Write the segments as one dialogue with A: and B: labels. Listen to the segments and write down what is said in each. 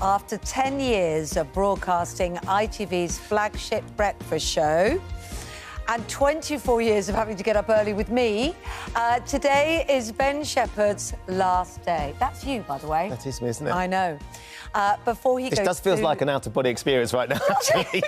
A: After 10 years of broadcasting ITV's flagship breakfast show and 24 years of having to get up early with me, today is Ben Shephard's last day. That's you, by the way.
B: That is me, isn't it?
A: I know. Before he goes
B: This does feel like an out-of-body experience right now, actually.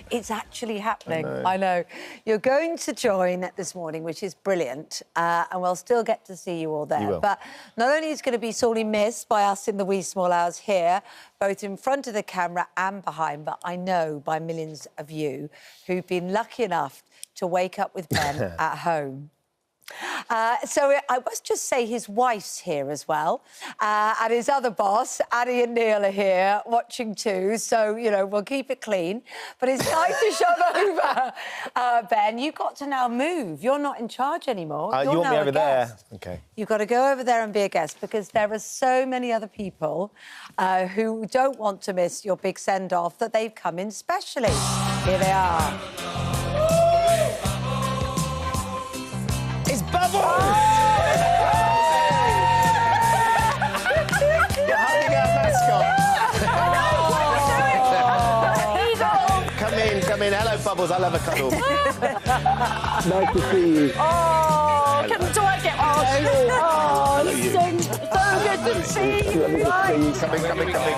A: It's actually happening. I know. You're going to join this morning, which is brilliant, and we'll still get to see you all there.
B: You will.
A: But not only is going to be sorely missed by us in the wee small hours here, both in front of the camera and behind, but I know by millions of you who've been lucky enough to wake up with Ben at home. So I must just say his wife's here as well, and his other boss, Annie and Neil, are here watching too, so, you know, we'll keep it clean. But it's time to shove over. Ben, you've got to now move. You're not in charge anymore.
B: You
A: You're
B: want me
A: now
B: over
A: a
B: there?
A: guest.
B: OK.
A: You've got to go over there and be a guest, because there are so many other people who don't want to miss your big send-off that they've come in specially. Here they are.
B: It's Bubbles! You're hugging our mascot. Come in. Hello, Bubbles. I love a cuddle.
C: Nice to see you.
D: Oh, do I get on? So good to see you.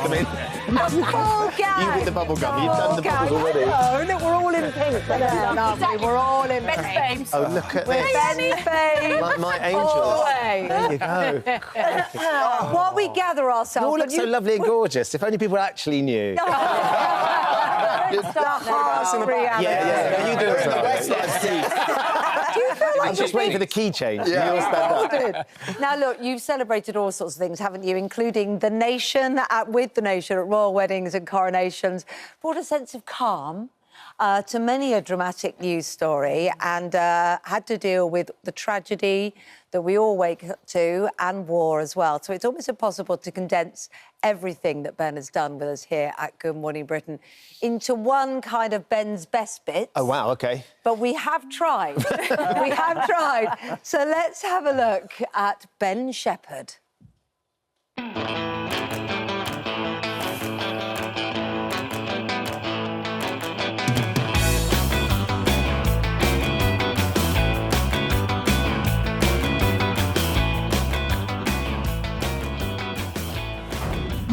B: Come in.
A: Full gang.
B: You with the bubble gum. You've done the bubbles already.
A: Oh, look, we're all in pink. We're all in
D: Best
A: pink.
D: babes.
B: Oh, look at this.
A: Ben's babe.
B: Like my angels.
A: All the way.
B: There you go.
A: While we gather ourselves...
B: You all look so lovely and gorgeous. If only people actually knew. Yeah. You do it as well.
A: Do you feel like
B: I'm just waiting for the key change.
C: Yeah.
B: You'll stand up.
A: Now, look, you've celebrated all sorts of things, haven't you, including the nation, with the nation at royal weddings and coronations, brought a sense of calm to many a dramatic news story, and had to deal with the tragedy that we all wake up to, and war as well. So it's almost impossible to condense everything that Ben has done with us here at Good Morning Britain into one kind of Ben's best bits.
B: Oh, wow, OK.
A: But we have tried. We have tried. So let's have a look at Ben Shephard.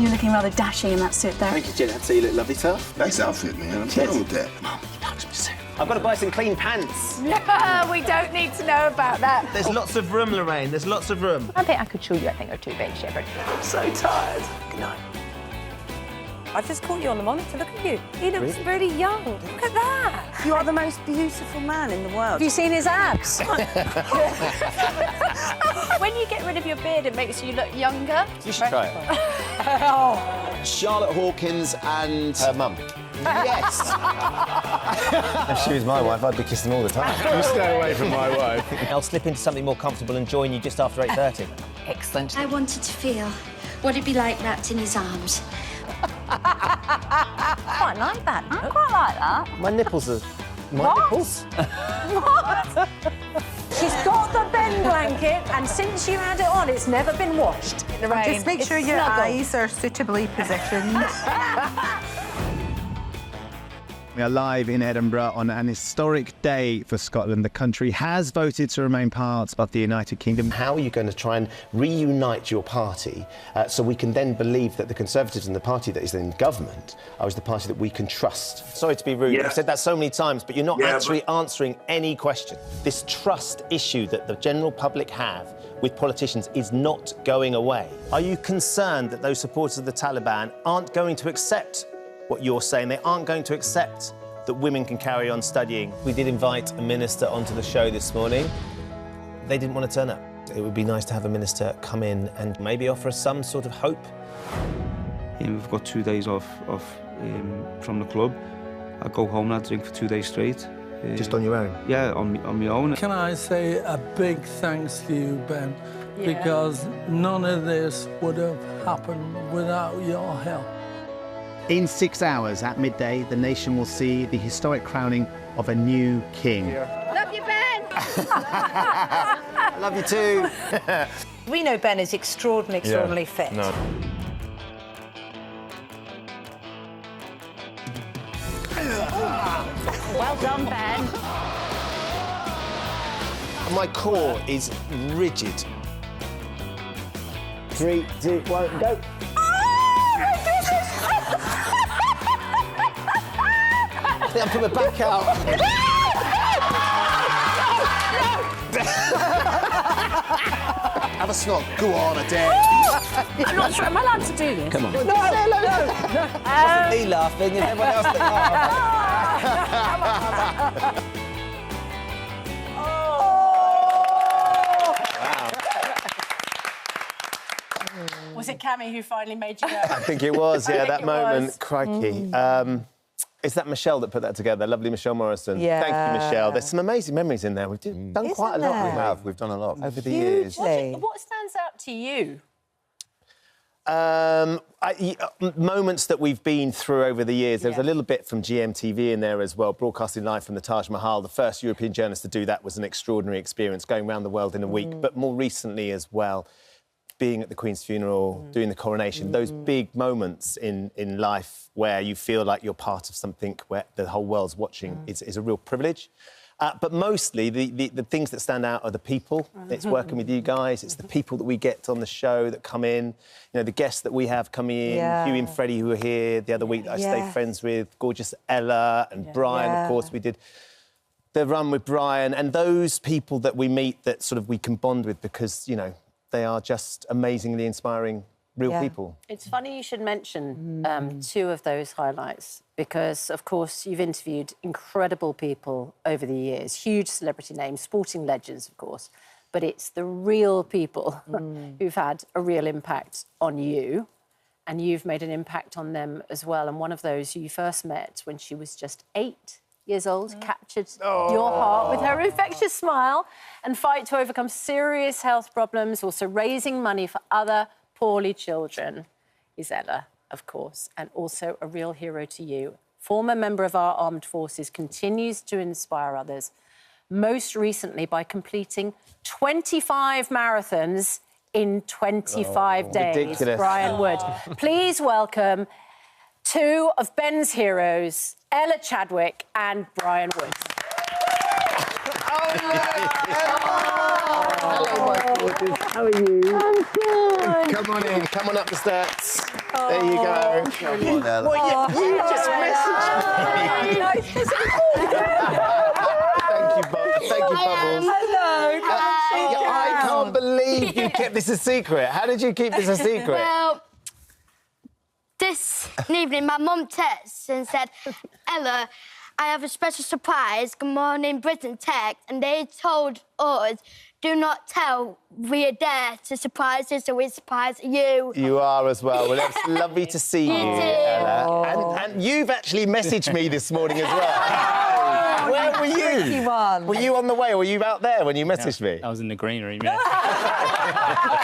D: You're looking rather dashing in that suit there.
C: Thank you, Jen. I'd say you look lovely, tough. Nice outfit, man. I'm down with that.
D: Mum, you touched me soon.
B: I've got to buy some clean pants.
D: We don't need to know about that.
B: There's lots of room, Lorraine. There's lots of room.
D: I think I could chew you, I think, or two, Ben Shephard.
B: I'm so tired. Good night.
A: I've just caught you on the monitor. Look at you. He looks really young. Look at that. You are the most beautiful man in the world.
D: Have you seen his abs? When you get rid of your beard, it makes you look younger.
B: You should try it.
C: Charlotte Hawkins and...
B: Her mum.
C: Yes!
B: If she was my wife, I'd be kissing all the time.
C: You stay away from my wife.
B: I'll slip into something more comfortable and join you just after 8:30.
D: Excellent.
E: I wanted to feel what it'd be like wrapped in his arms.
D: Quite like that. I quite like that.
B: My nipples are... nipples?
D: What? She's got the Ben blanket, and since you had it on, it's never been washed. In the rain.
F: Just make sure your eyes are suitably positioned.
G: We are live in Edinburgh on an historic day for Scotland. The country has voted to remain part of the United Kingdom.
B: How are you going to try and reunite your party so we can then believe that the Conservatives and the party that is in government is the party that we can trust? Sorry to be rude, I've said that so many times, but you're not actually answering any question. This trust issue that the general public have with politicians is not going away. Are you concerned that those supporters of the Taliban aren't going to accept what you're saying? They aren't going to accept that women can carry on studying. We did invite a minister onto the show this morning. They didn't want to turn up. It would be nice to have a minister come in and maybe offer us some sort of hope.
H: We've got 2 days off from the club. I go home and I drink for 2 days straight.
B: Just on your own?
H: Yeah, on my own.
I: Can I say a big thanks to you, Ben, because none of this would have happened without your help.
G: In 6 hours at midday, the nation will see the historic crowning of a new king.
D: Love you, Ben!
B: Love you too.
A: We know Ben is extraordinarily fit.
B: No.
D: Well done, Ben.
B: My core is rigid. 3, 2, 1, go. I think I put my back out.
C: Have a snot. Go on, a dare.
D: I'm not sure. Am I allowed to do this?
B: Come on. No. Me laughing and everyone else that laughs.
D: Was it Cammy who finally made you go?
B: I think it was, yeah, that moment.
D: Was.
B: Crikey. Is that Michelle that put that together? Lovely Michelle Morrison.
A: Yeah.
B: Thank you, Michelle. There's some amazing memories in there. We've done quite a lot.
A: there?
B: We have. We've done a lot over the years.
D: What stands out to you?
B: Moments that we've been through over the years. There was a little bit from GMTV in there as well, broadcasting live from the Taj Mahal. The first European journalist to do that was an extraordinary experience, going around the world in a week. But more recently as well, being at the Queen's funeral, doing the coronation, those big moments in life where you feel like you're part of something where the whole world's watching is a real privilege. But mostly, the things that stand out are the people. It's working with you guys. It's the people that we get on the show that come in. You know, the guests that we have coming in. Hughie and Freddie, who were here the other week that I stayed friends with. Gorgeous Ella and Brian, of course. We did the run with Brian. And those people that we meet that sort of we can bond with because, you know, they are just amazingly inspiring, real people.
D: It's funny you should mention two of those highlights because, of course, you've interviewed incredible people over the years, huge celebrity names, sporting legends, of course, but it's the real people who've had a real impact on you, and you've made an impact on them as well. And one of those you first met when she was just 8 years old, captured your heart with her infectious smile and fight to overcome serious health problems, also raising money for other poorly children, is Ella, of course, and also a real hero to you. Former member of our armed forces, continues to inspire others, most recently by completing 25 marathons in 25 days.
B: Ridiculous.
D: Brian Wood. Please welcome two of Ben's heroes, Ella Chadwick and Brian Wood.
B: How are you? I'm good. Come on in. Come on up the steps. There you go. Come on, Ella. Well, you just messaged me. Thank you, Bubbles.
A: Hello.
B: I can't believe you kept this a secret. How did you keep this a secret?
J: Well, this evening, my mum texted and said, Ella, I have a special surprise. Good morning, Britain text. And they told us, do not tell we are there to surprise you, so we surprise you.
B: You are as well. Well, it's lovely to see you, Ella. And you've actually messaged me this morning as well. Where were you? Were you on the way or were you out there when you messaged me?
K: I was in the green room, yeah.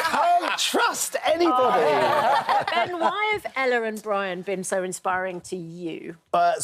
B: Can't trust anybody.
D: Ben, why have Ella and Brian been so inspiring to you?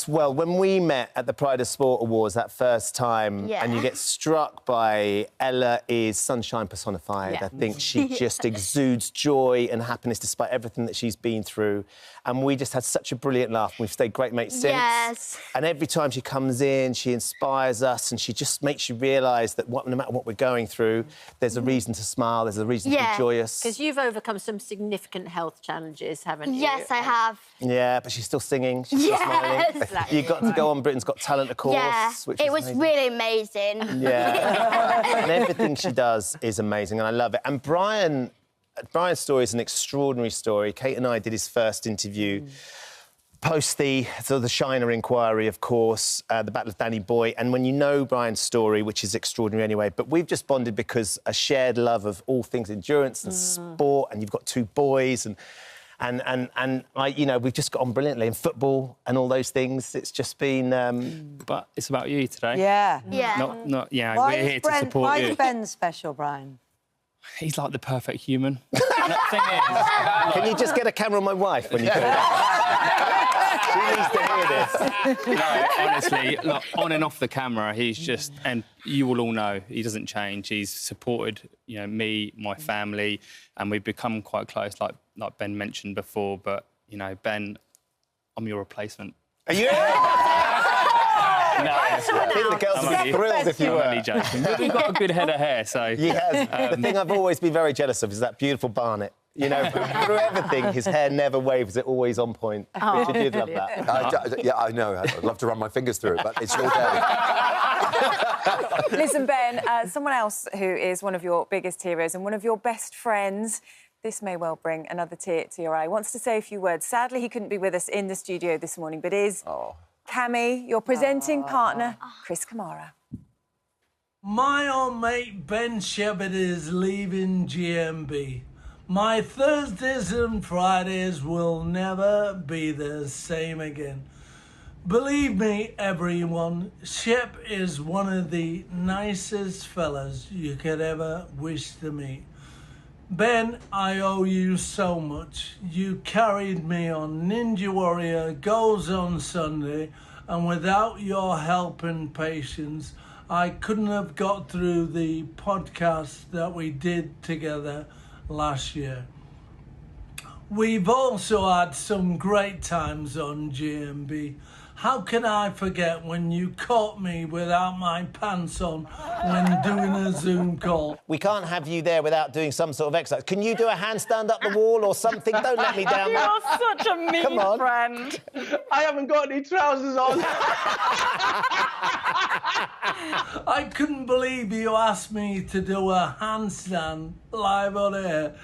B: Well, when we met at the Pride of Sport Awards that first time, and you get struck by Ella is sunshine personified. I think she just exudes joy and happiness despite everything that she's been through. And we just had such a brilliant laugh. We've stayed great mates since.
J: Yes.
B: And every time she comes in, she inspires us and she just makes you realise that no matter what we're going through, there's a reason to smile, there's a reason to be joyous.
D: Because you've overcome some significant health challenges, haven't you?
J: Yes, I have.
B: Yeah, but she's still singing, she's still smiling. You got to go on Britain's Got Talent, of course.
J: Yeah,
B: which
J: it was
B: amazing.
J: really amazing.
B: Yeah. And everything she does is amazing, and I love it. And Brian's story is an extraordinary story. Kate and I did his first interview post the Shiner inquiry, of course, the Battle of Danny Boy. And when you know Brian's story, which is extraordinary anyway, but we've just bonded because a shared love of all things endurance and sport, and you've got two boys, and we've just got on brilliantly in football and all those things. It's just been.
K: But it's about you today.
A: Yeah.
K: Not. Yeah. We're here to support
A: why
K: you.
A: is Ben special, Brian?
K: He's like the perfect human. The thing is,
B: can you just get a camera on my wife when you do that? She needs to hear this.
K: No, honestly, like, on and off the camera, he's just, and you will all know, he doesn't change. He's supported, me, my family, and we've become quite close, like Ben mentioned before. But Ben, I'm your replacement.
B: Are you? I think the girls would be thrilled if you were.
K: I'm only joking. But we've got a good head of hair, so...
B: He has. The thing I've always been very jealous of is that beautiful Barnet. You know, through everything, his hair never waves. It's always on point. Richard, you'd love that.
L: Yeah, I know. I'd love to run my fingers through it, but it's your day.
M: Listen, Ben, someone else who is one of your biggest heroes and one of your best friends, this may well bring another tear to your eye, wants to say a few words. Sadly, he couldn't be with us in the studio this morning, but is Cammy, your presenting partner, Chris Kamara.
I: My old mate Ben Shephard is leaving GMB. My Thursdays and Fridays will never be the same again. Believe me, everyone, Shep is one of the nicest fellas you could ever wish to meet. Ben, I owe you so much. You carried me on Ninja Warrior, Goals on Sunday, and without your help and patience, I couldn't have got through the podcast that we did together last year. We've also had some great times on GMB. How can I forget when you caught me without my pants on when doing a Zoom call?
B: We can't have you there without doing some sort of exercise. Can you do a handstand up the wall or something? Don't let me down.
M: You're such a mean friend.
N: I haven't got any trousers on.
I: I couldn't believe you asked me to do a handstand live on air.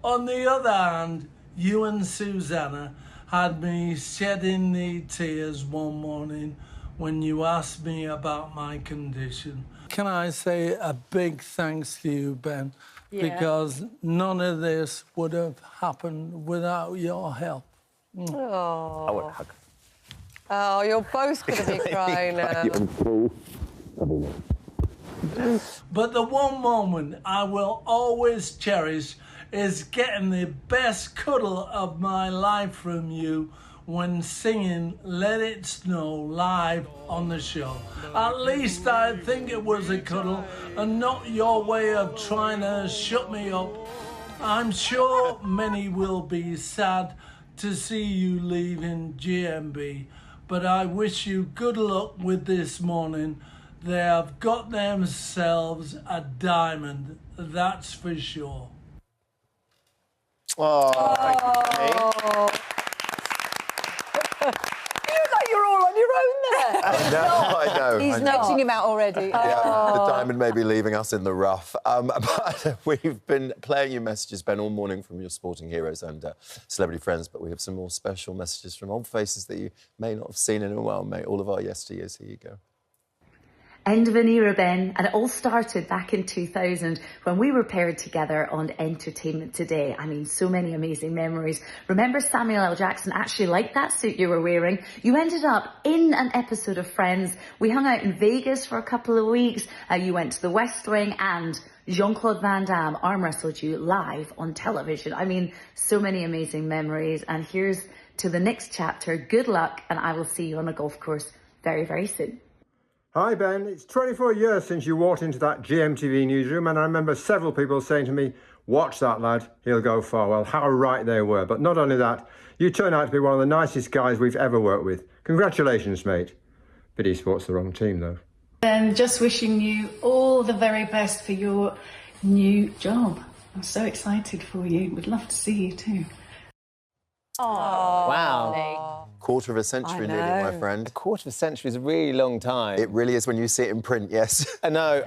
I: On the other hand, you and Susanna had me shedding the tears one morning when you asked me about my condition. Can I say a big thanks to you, Ben? Because none of this would have happened without your help.
A: Oh.
B: I want a hug.
A: Oh, you're both going to be crying now.
I: But the one moment I will always cherish is getting the best cuddle of my life from you when singing Let It Snow live on the show. At least I think it was a cuddle and not your way of trying to shut me up. I'm sure many will be sad to see you leaving GMB, but I wish you good luck with this morning. They have got themselves a diamond, that's for sure.
B: Oh, thank you.
A: You look like you're all on your own there.
L: I know.
A: He's nudging him out already.
L: Yeah, the diamond may be leaving us in the rough. But we've been playing you messages, Ben, all morning from your sporting heroes and celebrity friends, but we have some more special messages from old faces that you may not have seen in a while, mate. All of our yesteryears. Here you go.
O: End of an era, Ben, and it all started back in 2000 when we were paired together on Entertainment Today. I mean, so many amazing memories. Remember Samuel L. Jackson actually liked that suit you were wearing? You ended up in an episode of Friends. We hung out in Vegas for a couple of weeks. You went to the West Wing and Jean-Claude Van Damme arm wrestled you live on television. I mean, so many amazing memories. And here's to the next chapter. Good luck, and I will see you on a golf course very, very soon.
P: Hi, Ben. It's 24 years since you walked into that GMTV newsroom, and I remember several people saying to me, watch that lad, he'll go far. Well, how right they were. But not only that, you turn out to be one of the nicest guys we've ever worked with. Congratulations, mate. Pity sport's the wrong team, though.
Q: Ben, just wishing you all the very best for your new job. I'm so excited for you. Would love to see you too.
B: Oh, wow.
L: Quarter of a century nearly, my friend.
B: A quarter of a century is a really long time.
L: It really is when you see it in print, yes.
B: No,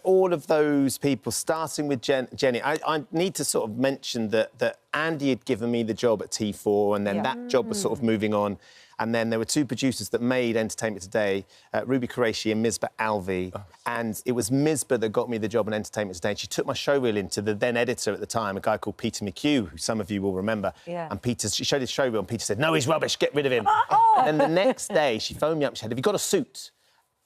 B: all of those people, starting with Jenny, I need to sort of mention that Andy had given me the job at T4 and then that job was sort of moving on. And then there were two producers that made Entertainment Today, Ruby Qureshi and Misbah Alvi. And it was Misbah that got me the job on Entertainment Today. And she took my showreel into the then editor at the time, a guy called Peter McHugh, who some of you will remember.
A: Yeah.
B: And she showed his showreel and Peter said, no, he's rubbish, get rid of him. And then the next day, she phoned me up and she said, have you got a suit?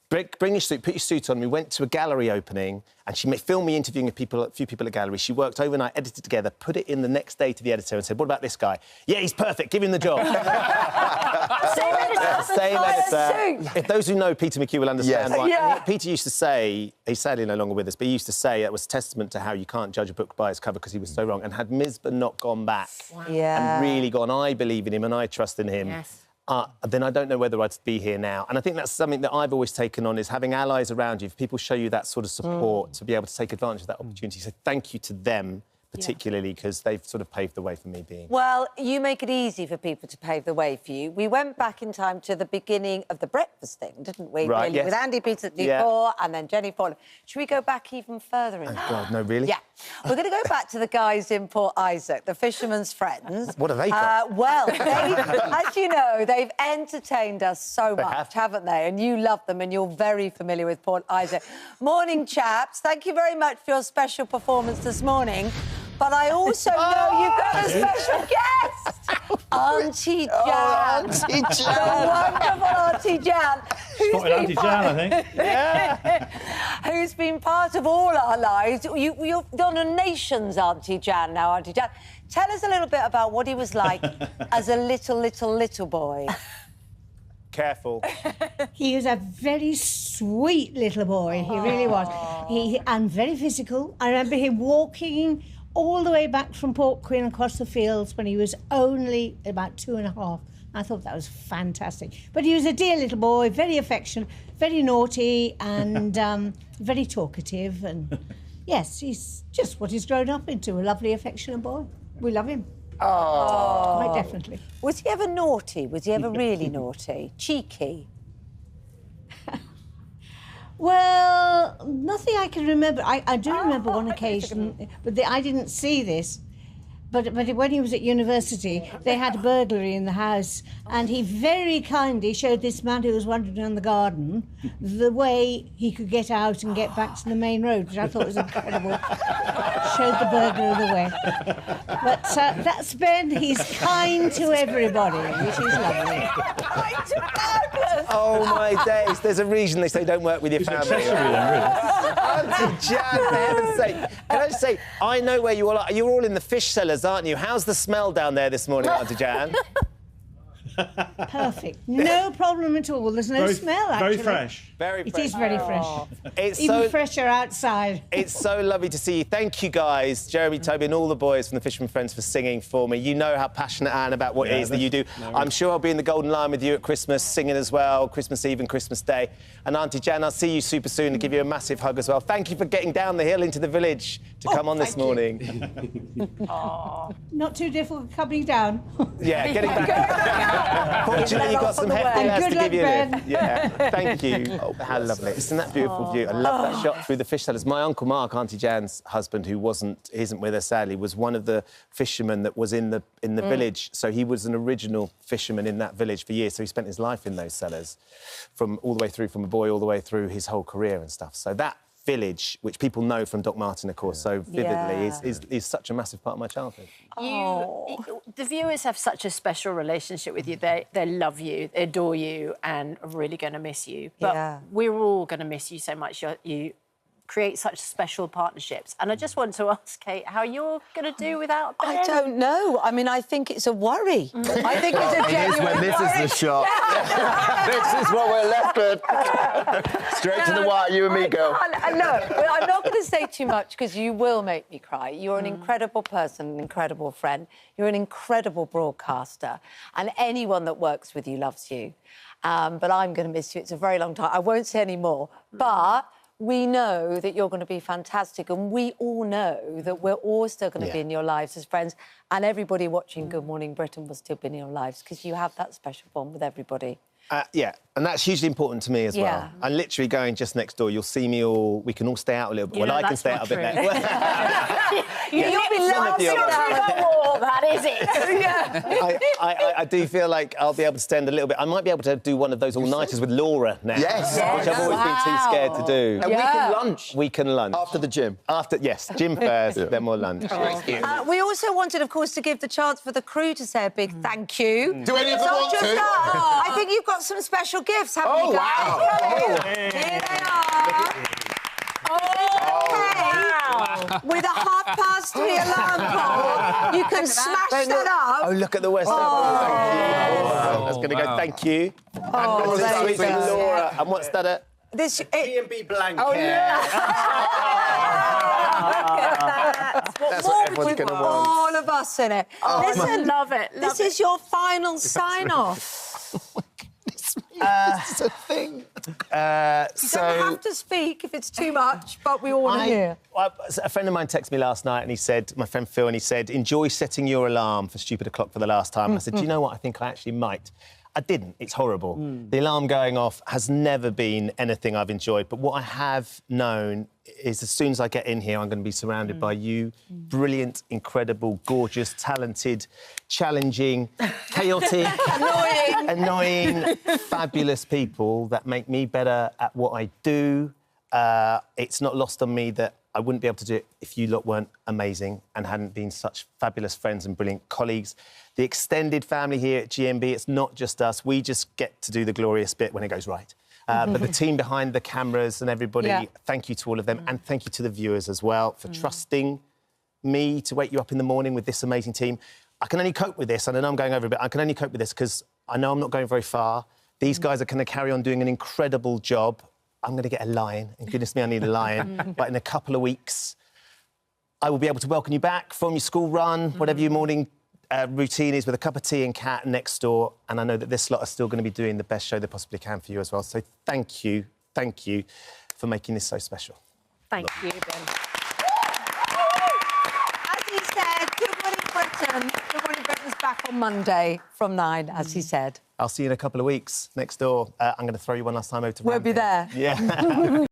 B: Bring your suit, put your suit on. We went to a gallery opening and she filmed me interviewing a few people at gallery. She worked overnight, edited together, put it in the next day to the editor and said, what about this guy? Yeah, he's perfect, give him the job. Same editor. If those who know Peter McHugh will understand why. Peter used to say, he's sadly no longer with us, but he used to say that was testament to how you can't judge a book by its cover because he was so wrong. And had Misbah not gone back and really gone, I believe in him and I trust in him, then I don't know whether I'd be here now. And I think that's something that I've always taken on, is having allies around you. If people show you that sort of support, to be able to take advantage of that opportunity. So thank you to them, particularly, because they've sort of paved the way for me being...
A: Well, you make it easy for people to pave the way for you. We went back in time to the beginning of the breakfast thing, didn't we?
B: Right,
A: really?
B: yes.
A: With Andy Peters-Nicole and then Jenny Fowler. Should we go back even further in
B: Oh, God, no, really?
A: Yeah. We're going to go back to the guys in Port Isaac, the fishermen's friends.
B: What have they got?
A: Well, as you know, they've entertained us so much, haven't they? And you love them, and you're very familiar with Port Isaac. Morning, chaps. Thank you very much for your special performance this morning. But I also know you've got a special guest, Auntie Jan.
B: Oh, Auntie Jan.
A: The wonderful Auntie Jan.
R: Spotted Auntie Jan, I think.
A: Yeah. Who's been part of all our lives. You're on a nation's Auntie Jan now, Auntie Jan. Tell us a little bit about what he was like as a little boy.
B: Careful.
S: He was a very sweet little boy, he really was. And very physical. I remember him walking all the way back from Port Queen across the fields when he was only about 2.5. I thought that was fantastic. But he was a dear little boy, very affectionate, very naughty and very talkative. And yes, he's just what he's grown up into, a lovely, affectionate boy. We love him.
A: Oh.
S: Quite definitely.
A: Was he ever naughty? Was he ever really naughty? Cheeky?
S: Well, nothing I can remember. I do remember one occasion, but I didn't see this. But when he was at university, they had a burglary in the house, and he very kindly showed this man who was wandering around the garden the way he could get out and get back to the main road, which I thought was incredible. Showed the burglar the way. But that's Ben. He's kind to everybody, which is lovely.
A: Kind to burglars!
B: Oh, my days. There's a reason they say don't work with your family. Auntie Jan, for heaven's sake. Can I just say, I know where you all are. You're all in the fish cellars, aren't you? How's the smell down there this morning, Auntie Jan?
S: Perfect. No problem at all. There's no smell, actually.
R: Very fresh.
B: Very
S: It
B: fresh.
S: is very fresh.
B: It's
S: Even fresher outside.
B: It's so lovely to see you. Thank you, guys, Jeremy, Toby and all the boys from the Fisherman Friends for singing for me. You know how passionate I am about what it is that you do. I'm sure I'll be in the Golden Lion with you at Christmas, singing as well, Christmas Eve and Christmas Day. And Auntie Jan, I'll see you super soon and give you a massive hug as well. Thank you for getting down the hill into the village to come on this morning.
S: Not too difficult coming down.
B: Yeah, getting back. Fortunately, you've got some hefty lads to give you a lift. Yeah, thank you. Oh, how lovely. Isn't that beautiful view? I love that shot through the fish cellars. My Uncle Mark, Auntie Jan's husband, who isn't with us sadly, was one of the fishermen that was in the village. So he was an original fisherman in that village for years. So he spent his life in those cellars, from all the way through, from a boy all the way through his whole career and stuff. So that village, which people know from Doc Martin, of course, so vividly, is such a massive part of my childhood.
D: The viewers have such a special relationship with you. They love you, they adore you, and are really going to miss you. But we're all going to miss you so much. You create such special partnerships. And I just want to ask, Kate, how you're going to do without Ben?
A: I don't know. I mean, I think it's a worry. I think it's a genuine worry.
L: This is the shot. This is what we're left with. Straight to the wire, you and me go.
A: Look, I'm not going to say too much because you will make me cry. You're an incredible person, an incredible friend. You're an incredible broadcaster. And anyone that works with you loves you. But I'm going to miss you. It's a very long time. I won't say any more. But we know that you're going to be fantastic, and we all know that we're all still going to be in your lives as friends, and everybody watching Good Morning Britain will still be in your lives because you have that special bond with everybody.
B: Yeah, and that's hugely important to me as well. And literally going just next door, you'll see me all... We can all stay out a little bit. Well, I can stay out a bit later.
A: You'll be laughing at
D: war, that is it.
B: I do feel like I'll be able to stand a little bit. I might be able to do one of those all-nighters with Laura now.
L: Yes.
B: Which I've always been too scared to do.
L: And we can lunch.
B: We can lunch.
L: After the gym.
B: Yes, gym first, then more lunch.
A: We also wanted, of course, to give the chance for the crew to say a big thank you.
L: Do any of them want to?
A: I think you've got some special gifts, haven't you guys?
L: Wow.
A: Here they are. With a 3:30 alarm clock, you can smash that up.
B: Oh, look at the West End. Thank you. That's going to go, thank you.
A: Oh,
B: and sweet Laura. And what's that?
A: This
G: GMB blanket.
A: Oh, yeah.
L: That's what everyone's going to want.
A: All of us in it. Listen,
D: love it.
A: This is your final sign-off.
B: It's a thing.
A: You don't have to speak if it's too much, but we all want to hear.
B: A friend of mine texted me last night and he said, my friend Phil, and he said, enjoy setting your alarm for stupid o'clock for the last time. And I said, do you know what? I think I actually might. I didn't. It's horrible. The alarm going off has never been anything I've enjoyed. But what I have known is as soon as I get in here, I'm going to be surrounded by you, brilliant, incredible, gorgeous, talented, challenging, chaotic, annoying, fabulous people that make me better at what I do. It's not lost on me that I wouldn't be able to do it if you lot weren't amazing and hadn't been such fabulous friends and brilliant colleagues. The extended family here at GMB, it's not just us. We just get to do the glorious bit when it goes right. But the team behind the cameras and everybody, thank you to all of them. And thank you to the viewers as well for trusting me to wake you up in the morning with this amazing team. I can only cope with this, and I know I'm going over a bit, I can only cope with this because I know I'm not going very far. These guys are going to carry on doing an incredible job. I'm going to get a lion, and goodness me, I need a lion. But in a couple of weeks, I will be able to welcome you back from your school run, whatever your morning routine is, with a cup of tea and cat next door. And I know that this lot are still going to be doing the best show they possibly can for you as well. So thank you for making this so special.
D: Thank you, Ben.
A: As he said, Good Morning Britain. Good Morning Britain's back on Monday from 9, as he said.
B: I'll see you in a couple of weeks next door. I'm going to throw you one last time over to
A: We'll be there.
B: Yeah.